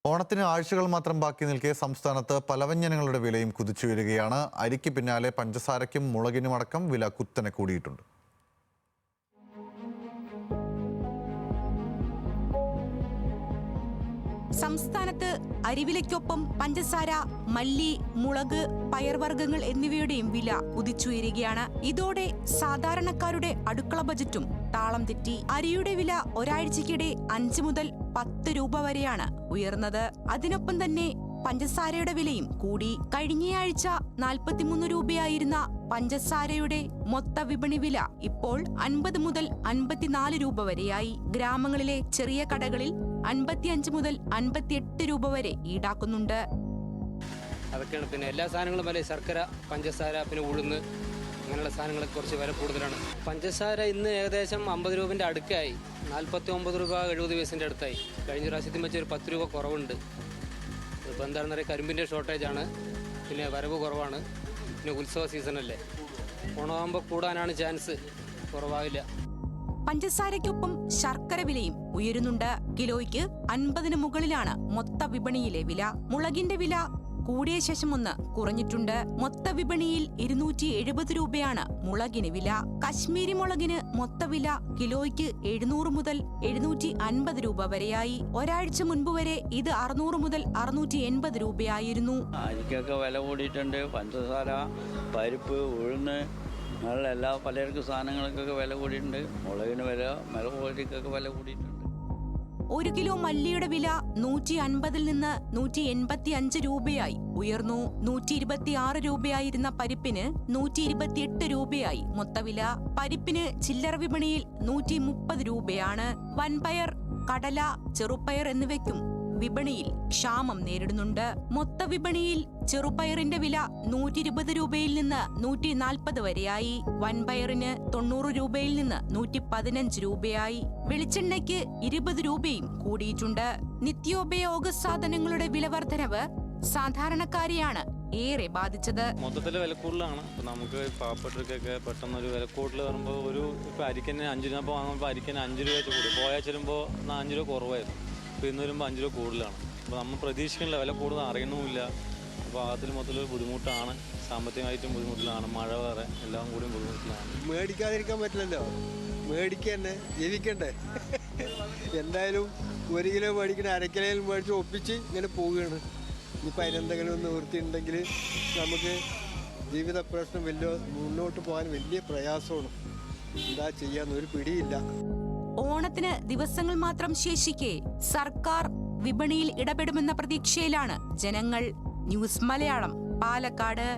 ഓണത്തിന് ആഴ്ചകൾ മാത്രം ബാക്കി നിൽക്കെ സംസ്ഥാനത്ത് പലവ്യഞ്ജനങ്ങളുടെ വിലയും കുതിച്ചുയരുകയാണ്. അരിക്ക് പിന്നാലെ പഞ്ചസാരയ്ക്കും മുളകിനുമടക്കം വില കുത്തനെ കൂടിയിട്ടുണ്ട്. സംസ്ഥാനത്ത് അരിവിലയ്ക്കൊപ്പം പഞ്ചസാര, മല്ലി, മുളക്, പയർവർഗ്ഗങ്ങൾ എന്നിവയുടെയും വില കുതിച്ചുയരുകയാണ്. ഇതോടെ സാധാരണക്കാരുടെ അടുക്കള ബജറ്റും താളം തെറ്റി. അരിയുടെ വില ഒരാഴ്ചയ്ക്കിടെ 5 മുതൽ 10 രൂപ വരെയാണ് ഉയർന്നത്. അതിനൊപ്പം തന്നെ പഞ്ചസാരയുടെ വിലയും കൂടി. കഴിഞ്ഞയാഴ്ച 43 രൂപയായിരുന്ന പഞ്ചസാരയുടെ മൊത്ത വിപണി വില ഇപ്പോൾ 50 മുതൽ 54 രൂപ വരെയായി. ഗ്രാമങ്ങളിലെ ചെറിയ കടകളിൽ 55 മുതൽ 58 രൂപ വരെ ഈടാക്കുന്നുണ്ട്. അതൊക്കെയാണ്. പിന്നെ എല്ലാ സാധനങ്ങളും വില, ശർക്കര, പഞ്ചസാര, പിന്നെ ഉഴുന്ന്, അങ്ങനെയുള്ള സാധനങ്ങളൊക്കെ കുറച്ച് വില കൂടുതലാണ്. പഞ്ചസാര ഇന്ന് ഏകദേശം 50 രൂപൻ്റെ അടുക്കായി. 49 രൂപ 70 പൈസൻ്റെ അടുത്തായി. കഴിഞ്ഞ പ്രാവശ്യത്തിൽ വെച്ച് ഒരു 10 രൂപ കുറവുണ്ട്. ഇപ്പോൾ എന്താണെന്ന് പറയുക, കരിമ്പിൻ്റെ ഷോർട്ടേജാണ്, പിന്നെ വരവ് കുറവാണ്, പിന്നെ ഉത്സവ സീസണല്ലേ. ഓണമാകുമ്പോൾ കൂടാനാണ് ചാൻസ്, കുറവാവില്ല. പഞ്ചസാരയ്ക്കൊപ്പം ശർക്കര വിലയും ഉയരുന്നുണ്ട്. കിലോയ്ക്ക് 50 മുകളിലാണ് മൊത്ത വിപണിയിലെ വില. മുളകിന്റെ വില കൂടിയ ശേഷം ഒന്ന് കുറഞ്ഞിട്ടുണ്ട്. മൊത്ത വിപണിയിൽ 270 രൂപയാണ് മുളകിന് വില. കശ്മീരി മുളകിന് മൊത്ത വില കിലോയ്ക്ക് 700 മുതൽ 750 രൂപ വരെയായി. ഒരാഴ്ച മുൻപ് വരെ ഇത് 600 മുതൽ 680 രൂപയായിരുന്നു. അരിക്കൊക്കെ വില കൂടിയിട്ടുണ്ട്. പഞ്ചസാര, പരിപ്പ്, ഉഴുന്ന്, അങ്ങനെയുള്ള എല്ലാ പലചരക്ക് സാധനങ്ങൾക്കൊക്കെ വില കൂടിയിട്ടുണ്ട്. മുളകിന് വില, മുളകൊക്കെ വില കൂടിയിട്ടുണ്ട്. 1 കിലോ മല്ലിയുടെ വില 150 നിന്ന് 185 രൂപയായി ഉയർന്നു. 126 രൂപയായിരുന്ന പരിപ്പിന് 128 രൂപയായി മൊത്തവില. പരിപ്പിന് ചില്ലറ വിപണിയിൽ 130 രൂപയാണ്. വൻപയർ, കടല, ചെറുപയർ എന്നിവയ്ക്കും വിപണിയിൽ ക്ഷാമം നേരിടുന്നുണ്ട്. മൊത്ത വിപണിയിൽ ചെറുപയറിന്റെ വില 120 രൂപയിൽ നിന്ന് 140 വരെയായി. വൻപയറിന് 90 രൂപയിൽ നിന്ന് 115 രൂപയായി. വെളിച്ചെണ്ണയ്ക്ക് 20 രൂപയും കൂടിയിട്ടുണ്ട്. നിത്യോപയോഗ സാധനങ്ങളുടെ വിലവർദ്ധനവ് സാധാരണക്കാരെയാണ് ഏറെ ബാധിച്ചത്. മൊത്തത്തിൽ വില കൂടുതലാണ്. നമുക്ക് പാവപ്പെട്ടവർക്കൊക്കെ പെട്ടെന്നൊരു വില കൂടുതൽ വരുമ്പോൾ ഇപ്പൊ അരിക്കന്നെ 5 രൂപ വാങ്ങുമ്പോൾ അരിക്കന്നെ 5 രൂപ വെച്ച് കൂടും. പോയാൽ ചെല്ലുമ്പോൾ 5 രൂപ കുറവായിരുന്നു. ഇപ്പോൾ ഇന്ന് വരുമ്പോൾ 5 രൂപ കൂടുതലാണ്. അപ്പോൾ നമ്മൾ പ്രതീക്ഷിക്കുന്നില്ല, വില കൂടുതൽ അറിയണമില്ല. അപ്പോൾ അതിൽ മൊത്തത്തിൽ ബുദ്ധിമുട്ടാണ്. സാമ്പത്തികമായിട്ടും ബുദ്ധിമുട്ടിലാണ്. മഴ വേറെ, എല്ലാം കൂടി ബുദ്ധിമുട്ടിലാണ്. മേടിക്കാതിരിക്കാൻ പറ്റില്ലല്ലോ, മേടിക്കന്നെ, ജീവിക്കണ്ടേ. എന്തായാലും 1 കിലോ മേടിക്കണ 1/2 കിലോയിൽ മേടിച്ച് ഒപ്പിച്ച് ഇങ്ങനെ പോവുകയാണ്. ഇനിയിപ്പോൾ അതിനെന്തെങ്കിലും നിവൃത്തി ഉണ്ടെങ്കിൽ നമുക്ക് ജീവിത പ്രശ്നം മുന്നോട്ട് പോകാൻ വലിയ പ്രയാസമാണ്. എന്താ ചെയ്യാന്നൊരു പിടിയില്ല. ഓണത്തിന് ദിവസങ്ങൾ മാത്രം ശേഷിക്കെ സർക്കാർ വിപണിയിൽ ഇടപെടുമെന്ന പ്രതീക്ഷയിലാണ് ജനങ്ങൾ. ന്യൂസ് മലയാളം, പാലക്കാട്.